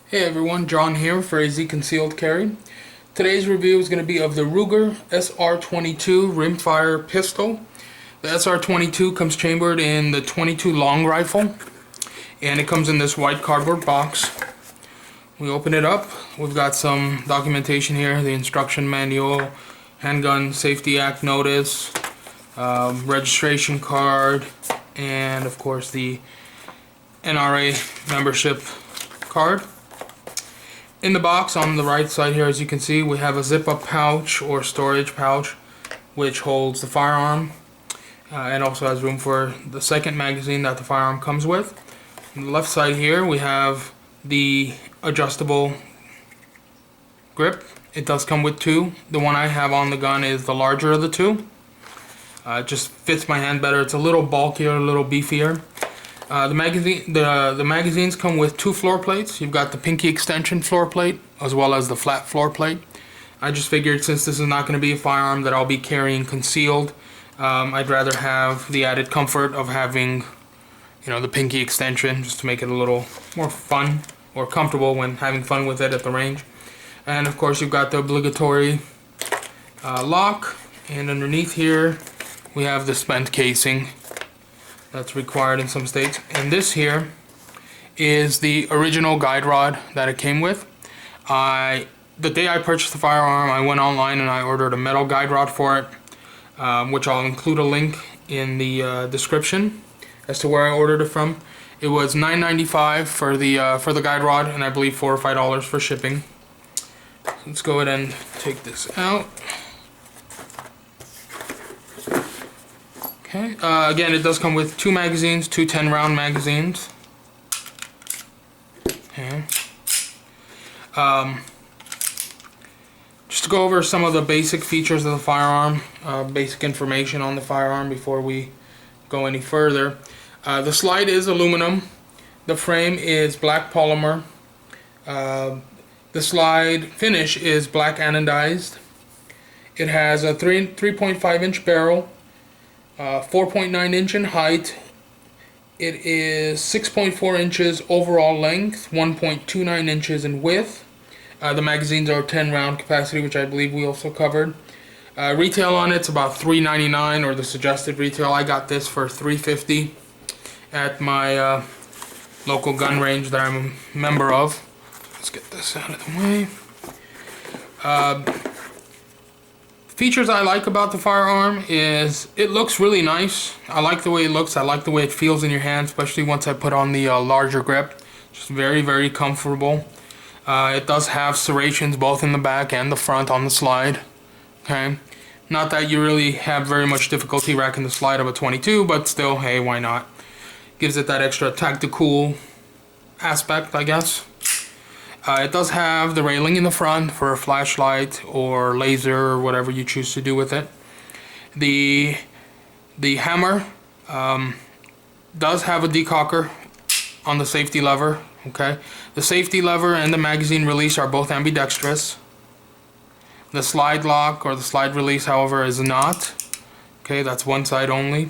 Hey everyone, John here for AZ Concealed Carry. Today's review is going to be of the Ruger SR22 Rimefire pistol. The SR22 comes chambered in the 22 long rifle, and it comes in this white cardboard box. We open it up, we've got some documentation here, the instruction manual, Handgun Safety Act notice, registration card, and of course the NRA membership card. In the box on the right side here, as you can see, we have a zip-up pouch or storage pouch which holds the firearm and also has room for the second magazine that the firearm comes with. On the left side here we have the adjustable grip. It does come with two. The one I have on the gun is the larger of the two. It just fits my hand better. It's a little bulkier, a little beefier. The magazines come with two floor plates. You've got the pinky extension floor plate as well as the flat floor plate. I just figured since this is not going to be a firearm that I'll be carrying concealed, I'd rather have the added comfort of having, the pinky extension just to make it a little more fun or comfortable when having fun with it at the range. And of course you've got the obligatory lock, and underneath here we have the spent casing that's required in some states. And this here is the original guide rod that it came with. The day I purchased the firearm, I went online and I ordered a metal guide rod for it, which I'll include a link in the description as to where I ordered it from. It was $9.95 for the guide rod, and I believe $4 or $5 for shipping. Let's go ahead and take this out. Okay. Again, it does come with two magazines, two 10-round magazines. Okay. Just to go over some of the basic features of the firearm, basic information on the firearm before we go any further. The slide is aluminum. The frame is black polymer. The slide finish is black anodized. It has a 3.5 inch barrel. 4.9 inch in height. It is 6.4 inches overall length, 1.29 inches in width. The magazines are 10 round capacity, which I believe we also covered. Retail on it's about $3.99, or the suggested retail. I got this for $3.50 at my local gun range that I'm a member of. Let's get this out of the way. Features I like about the firearm is it looks really nice. I like the way it looks. I like the way it feels in your hand, especially once I put on the larger grip. Just very, very comfortable. It does have serrations both in the back and the front on the slide. Okay, not that you really have very much difficulty racking the slide of a 22, but still, hey, why not? Gives it that extra tactical aspect, I guess. It does have the railing in the front for a flashlight or laser or whatever you choose to do with it. The hammer does have a decocker on the safety lever. Okay, the safety lever and the magazine release are both ambidextrous. The slide lock or the slide release, however, is not. Okay, that's one side only.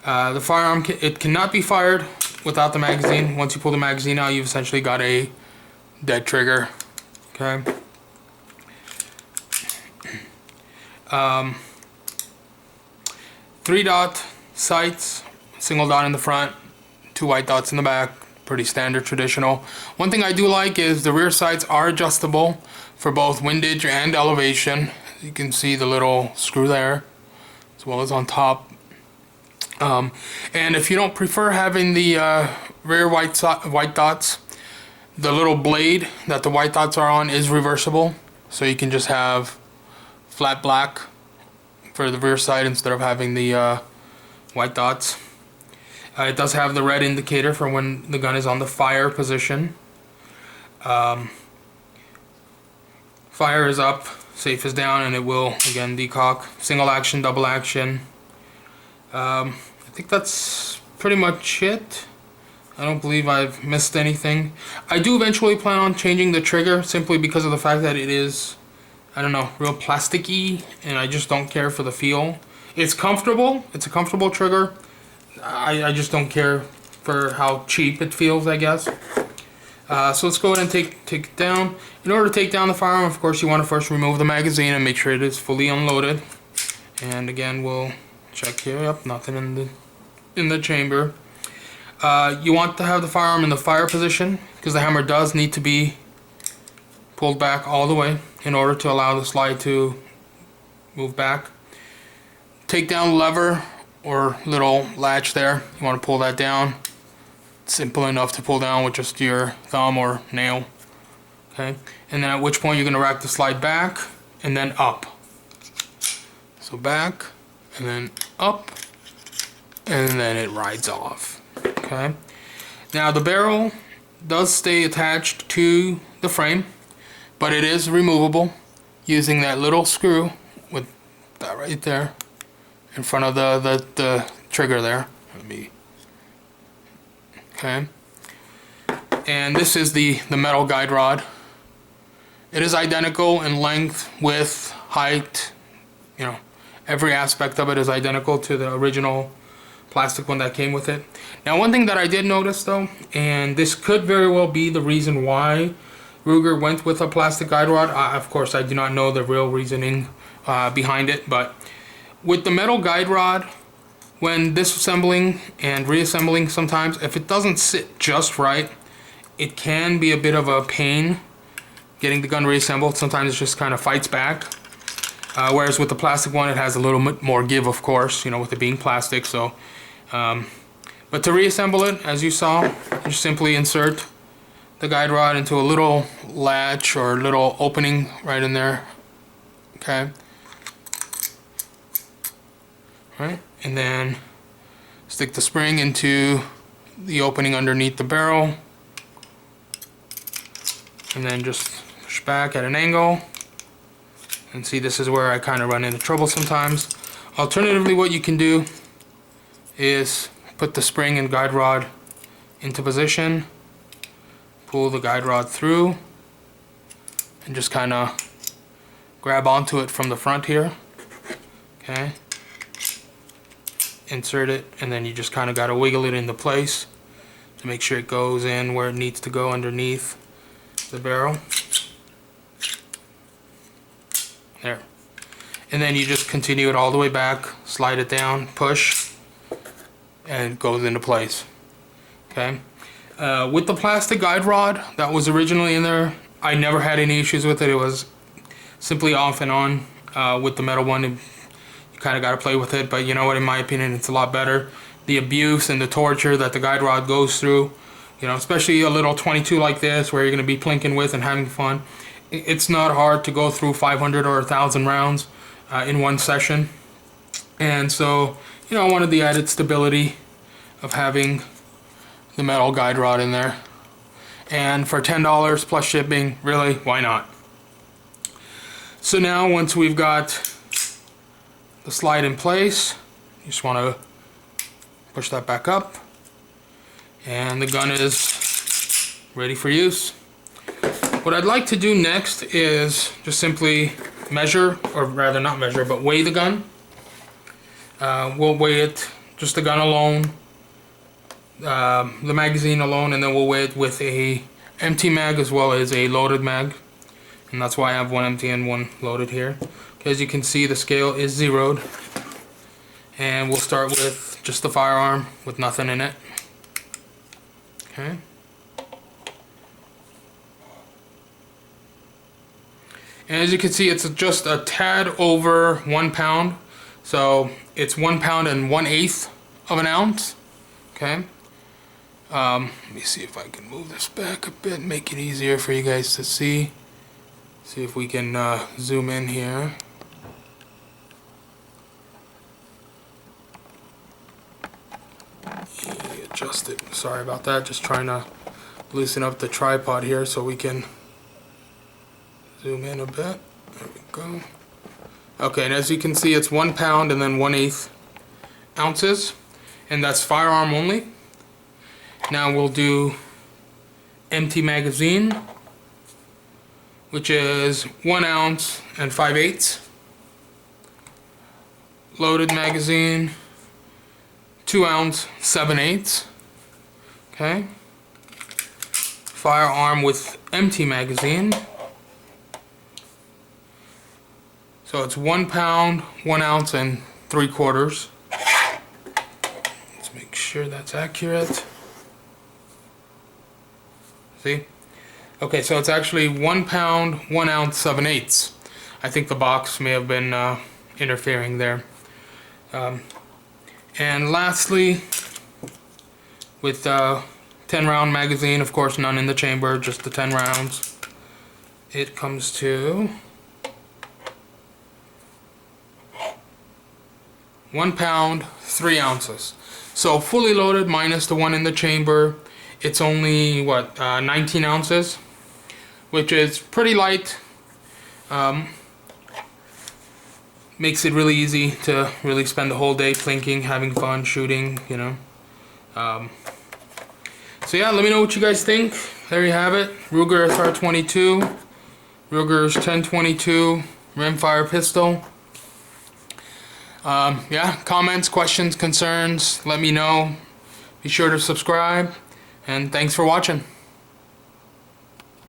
The firearm, it cannot be fired without the magazine. Once you pull the magazine out, you've essentially got a dead trigger. Okay. 3-dot sights, single dot in the front, 2 white dots in the back. Pretty standard, traditional. One thing I do like is the rear sights are adjustable for both windage and elevation. You can see the little screw there, as well as on top. And if you don't prefer having the rear white dots, the little blade that the white dots are on is reversible, so you can just have flat black for the rear sight instead of having the white dots. It does have the red indicator for when the gun is on the fire position. Fire is up, safe is down, and it will again decock. Single action, double action. I think that's pretty much it. I don't believe I've missed anything. I do eventually plan on changing the trigger simply because of the fact that it is, I don't know, real plasticky, and I just don't care for the feel. It's comfortable. It's a comfortable trigger. I just don't care for how cheap it feels, I guess. So let's go ahead and take it down. In order to take down the firearm, of course, you want to first remove the magazine and make sure it is fully unloaded. And again, we'll check here. Yep, nothing in the chamber. You want to have the firearm in the fire position because the hammer does need to be pulled back all the way in order to allow the slide to move back. Takedown lever or little latch there, you want to pull that down. Simple enough to pull down with just your thumb or nail. Okay, and then at which point you're going to rack the slide back and then up. So back and then up, and then it rides off. Okay, now the barrel does stay attached to the frame, but it is removable using that little screw with that right there in front of the trigger there. Okay, and this is the metal guide rod. It is identical in length, width, height, you know, every aspect of it is identical to the original plastic one that came with it. Now, one thing that I did notice though, and this could very well be the reason why Ruger went with a plastic guide rod. Of course, I do not know the real reasoning behind it, but with the metal guide rod, when disassembling and reassembling sometimes, if it doesn't sit just right, it can be a bit of a pain getting the gun reassembled. Sometimes it just kind of fights back. Whereas with the plastic one, it has a little bit more give, of course, you know, with it being plastic. So, but to reassemble it, as you saw, you simply insert the guide rod into a little latch or little opening right in there. Okay. Right, and then stick the spring into the opening underneath the barrel, and then just push back at an angle. And see, this is where I kind of run into trouble sometimes. Alternatively, what you can do is put the spring and guide rod into position, pull the guide rod through, and just kind of grab onto it from the front here. Okay. Insert it, and then you just kind of got to wiggle it into place to make sure it goes in where it needs to go underneath the barrel. There. And then you just continue it all the way back, slide it down, push, and it goes into place. Okay. With the plastic guide rod that was originally in there, I never had any issues with it. It was simply off and on. With the metal one, kind of got to play with it, but you know what, in my opinion, it's a lot better. The abuse and the torture that the guide rod goes through, you know, especially a little 22 like this where you're going to be plinking with and having fun, it's not hard to go through 500 or 1,000 rounds in one session. And so, you know, I wanted the added stability of having the metal guide rod in there. And for $10 plus shipping, really, why not? So now, once we've got the slide in place, you just want to push that back up, and the gun is ready for use. What I'd like to do next is just simply measure, or rather not measure, but weigh the gun. We'll weigh it, just the gun alone, the magazine alone, and then we'll weigh it with a empty mag as well as a loaded mag. And that's why I have one empty and one loaded here. As you can see, the scale is zeroed, and we'll start with just the firearm with nothing in it. Okay. And as you can see, it's just a tad over 1 pound, so it's 1 pound and 1/8 of an ounce. Okay. Let me see if I can move this back a bit, make it easier for you guys to see. See if we can zoom in here. Adjust it. Sorry about that. Just trying to loosen up the tripod here so we can zoom in a bit. There we go. Okay, and as you can see, it's 1 pound and then 1/8 ounces, and that's firearm only. Now we'll do empty magazine, which is 1 ounce and 5/8. Loaded magazine, 2 ounce, 7/8. Okay. Firearm with empty magazine. So it's 1 pound, 1 ounce, and 3/4. Let's make sure that's accurate. See? Okay, so it's actually 1 pound, 1 ounce, 7/8. I think the box may have been interfering there. And lastly, with 10 round magazine, of course none in the chamber, just the 10 rounds. It comes to 1 pound, 3 ounces. So fully loaded minus the one in the chamber, it's only what, 19 ounces, which is pretty light. Makes it really easy to really spend the whole day plinking, having fun, shooting, you know. So yeah, let me know what you guys think. There you have it, Ruger SR22, Ruger's 1022 Rimefire pistol. Yeah, comments, questions, concerns, let me know. Be sure to subscribe, and thanks for watching.